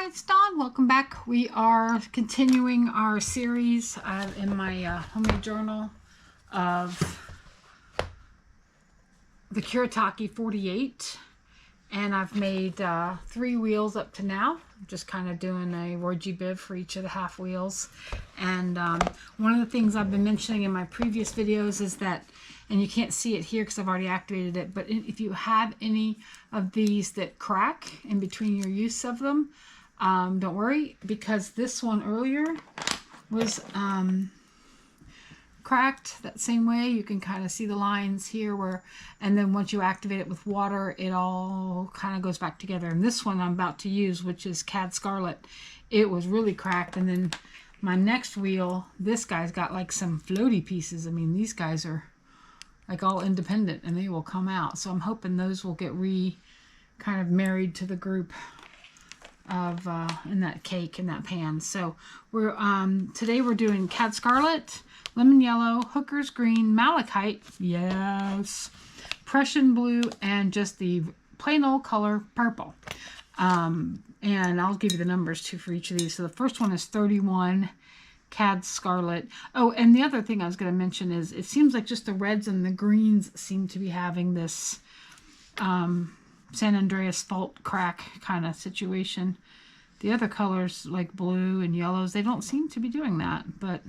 it's Dawn. Welcome back. We are continuing our series in my homemade journal of the Kuretake 48, and I've made 3 wheels up to now. I'm just kind of doing a orgy bib for each of the half wheels. And one of the things I've been mentioning in my previous videos is that, and you can't see it here because I've already activated it, but if you have any of these that crack in between your use of them, don't worry, because this one earlier was cracked that same way. You can kind of see the lines here where, and then once you activate it with water, it all kind of goes back together. And this one I'm about to use, which is Scarlet, it was really cracked. And then my next wheel, this guy's got like some floaty pieces. I mean, these guys are like all independent and they will come out. So I'm hoping those will get kind of married to the group of in that cake in that pan. So we're today we're doing Scarlet, lemon yellow, hooker's green, malachite, yes, Prussian blue, and just the plain old color purple. And I'll give you the numbers too for each of these. So the first one is 31 Scarlet. Oh, and the other thing I was going to mention is it seems like just the reds and the greens seem to be having this San Andreas fault crack kind of situation. The other colors like blue and yellows, they don't seem to be doing that, but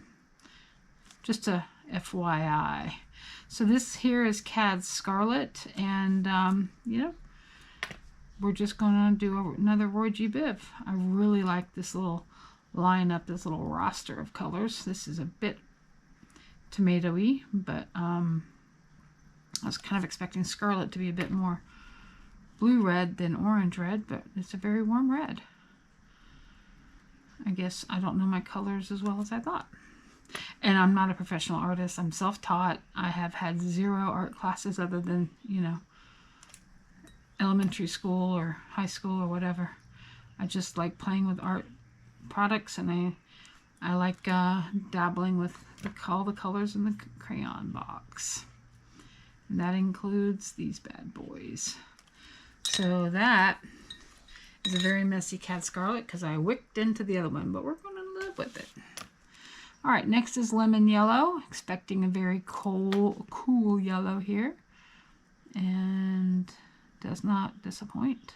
just a FYI. So this here is Scarlet, and you know, we're just gonna do another orgy bib. I really like this little lineup, this little roster of colors. This is a bit tomatoey, but I was kind of expecting Scarlet to be a bit more blue red than orange red, but it's a very warm red. I guess I don't know my colors as well as I thought. And I'm not a professional artist. I'm self-taught. I have had 0 art classes other than, you know, elementary school or high school or whatever. I just like playing with art products, and I like dabbling with all the colors in the crayon box. And that includes these bad boys. So that is a very messy Scarlet because I wicked into the other one, but we're going to live with it. All right, next is lemon yellow. Expecting a very cool yellow here, and does not disappoint.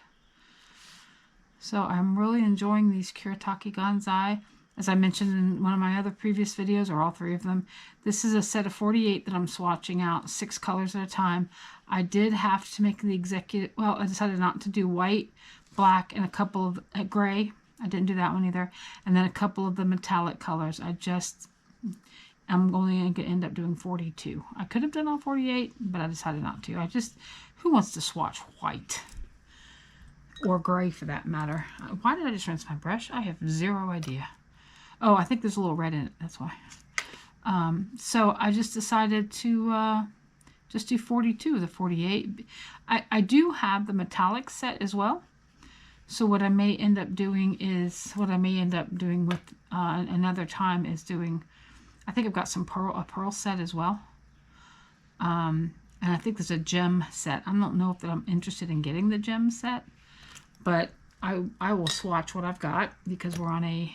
So I'm really enjoying these Kuretake Gansai. As I mentioned in one of my other previous videos, or all 3 of them, this is a set of 48 that I'm swatching out, 6 colors at a time. I did have to make the well, I decided not to do white, black, and a couple of gray. I didn't do that one either. And then a couple of the metallic colors. I'm only going to end up doing 42. I could have done all 48, but I decided not to. Who wants to swatch white? Or gray for that matter. Why did I just rinse my brush? I have 0 idea. Oh, I think there's a little red in it. That's why. So I just decided to just do 42 of the 48. I do have the metallic set as well. So what I may end up doing with another time is doing, I think I've got a pearl set as well. And I think there's a gem set. I don't know if I'm interested in getting the gem set, but I will swatch what I've got because we're on a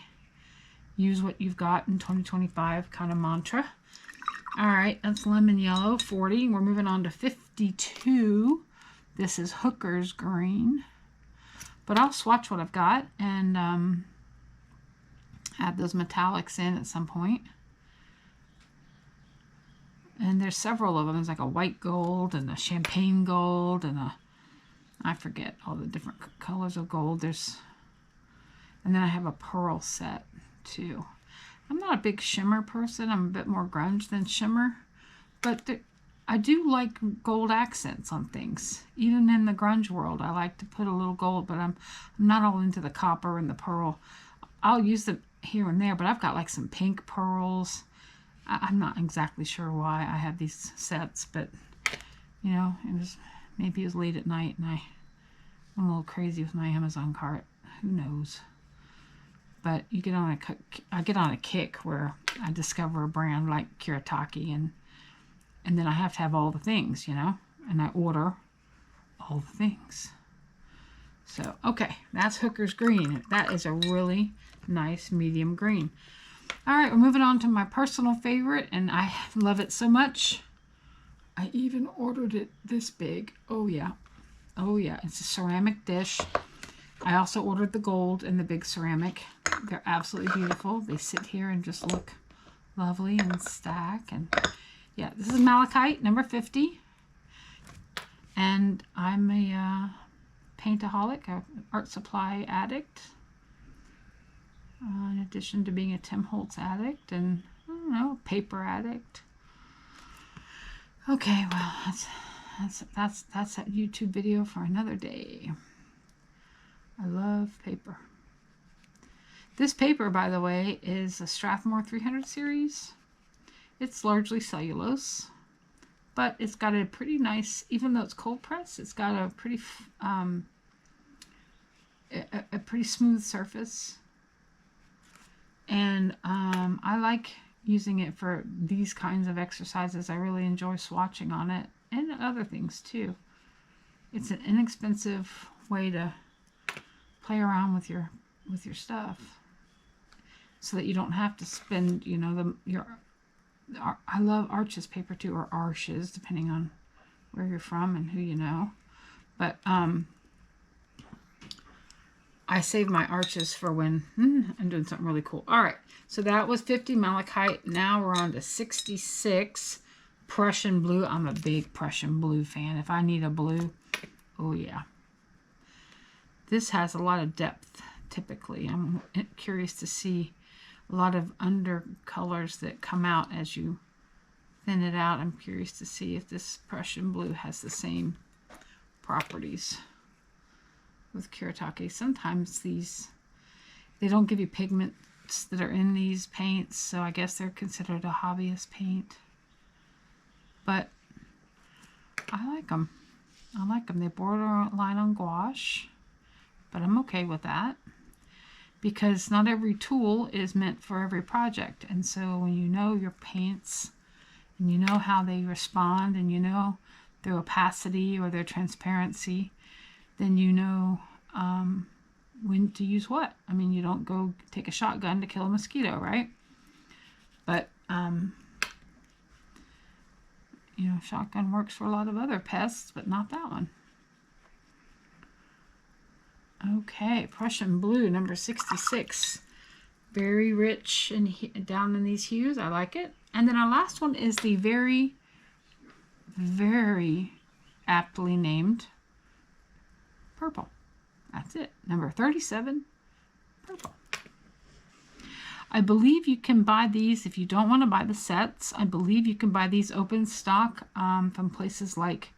use what you've got in 2025 kind of mantra. All right, that's lemon yellow, 40. We're moving on to 52. This is hooker's green. But I'll swatch what I've got and add those metallics in at some point. And there's several of them. There's like a white gold and a champagne gold and I forget all the different colors of gold. And then I have a pearl set too. I'm not a big shimmer person. I'm a bit more grunge than shimmer, but I do like gold accents on things. Even in the grunge world, I like to put a little gold, but I'm not all into the copper and the pearl. I'll use them here and there, but I've got like some pink pearls. I'm not exactly sure why I have these sets, but you know, maybe it was late at night and I'm a little crazy with my Amazon cart. Who knows? But I get on a kick where I discover a brand like Kuretake, and then I have to have all the things, you know, and I order all the things. So, okay, that's Hooker's Green. That is a really nice medium green. All right, we're moving on to my personal favorite, and I love it so much. I even ordered it this big. Oh, yeah. Oh, yeah. It's a ceramic dish. I also ordered the gold and the big ceramic. They're absolutely beautiful. They sit here and just look lovely and stack. And yeah, this is Malachite, number 50. And I'm a paintaholic, an art supply addict. In addition to being a Tim Holtz addict and, I don't know, paper addict. Okay, well, that's that YouTube video for another day. I love paper. This paper, by the way, is a Strathmore 300 series. It's largely cellulose, but it's got a pretty nice, even though it's cold press, it's got a pretty pretty smooth surface. And I like using it for these kinds of exercises. I really enjoy swatching on it and other things too. It's an inexpensive way to play around with your stuff, so that you don't have to spend, you know, I love Arches paper too, or Arches, depending on where you're from and who you know. But I save my Arches for when I'm doing something really cool. All right, so that was 50 Malachite. Now we're on to 66 Prussian blue. I'm a big Prussian blue fan. If I need a blue, oh yeah. This has a lot of depth, typically. I'm curious to see a lot of undercolors that come out as you thin it out. I'm curious to see if this Prussian blue has the same properties with Kuretake. Sometimes they don't give you pigments that are in these paints, so I guess they're considered a hobbyist paint. But I like them. I like them. They borderline on gouache, but I'm okay with that, because not every tool is meant for every project. And so when you know your paints and you know how they respond and you know their opacity or their transparency, then you know when to use what. I mean, you don't go take a shotgun to kill a mosquito, right? But you know, shotgun works for a lot of other pests, but not that one. Okay, Prussian blue, number 66. Very rich and down in these hues. I like it. And then our last one is the very, very aptly named purple. That's it. Number 37, purple. I believe you can buy these if you don't want to buy the sets. I believe you can buy these open stock from places like,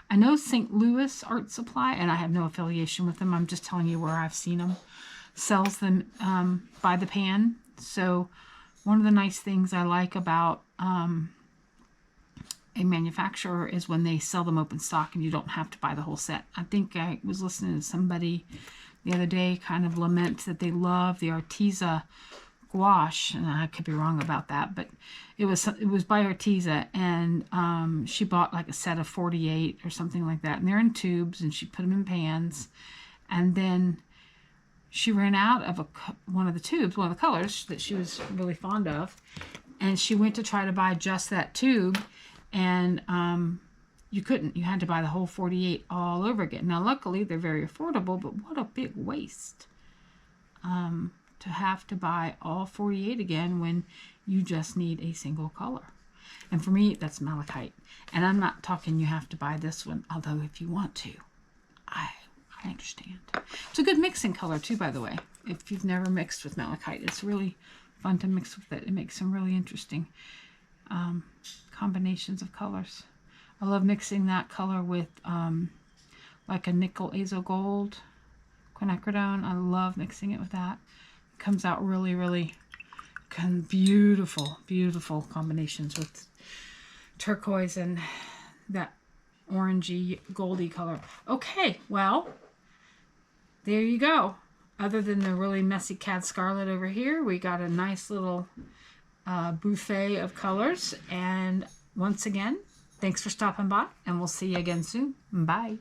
I know St. Louis Art Supply, and I have no affiliation with them. I'm just telling you where I've seen them. Sells them by the pan. So one of the nice things I like about a manufacturer is when they sell them open stock and you don't have to buy the whole set. I think I was listening to somebody the other day kind of lament that they love the Arteza gouache, and I could be wrong about that, but it was by Arteza, and she bought like a set of 48 or something like that, and they're in tubes, and she put them in pans, and then she ran out of one of the tubes, one of the colors that she was really fond of, and she went to try to buy just that tube, and you couldn't. You had to buy the whole 48 all over again. Now luckily they're very affordable, but what a big waste to have to buy all 48 again when you just need a single color. And for me, that's Malachite. And I'm not talking you have to buy this one, although if you want to, I understand. It's a good mixing color too, by the way. If you've never mixed with Malachite, it's really fun to mix with it. It makes some really interesting combinations of colors. I love mixing that color with like a nickel azo gold quinacridone. I love mixing it with that. It comes out really, really beautiful, beautiful combinations with turquoise and that orangey, goldy color. Okay, well, there you go. Other than the really messy Cad Scarlet over here, we got a nice little buffet of colors. And once again, thanks for stopping by, and we'll see you again soon. Bye.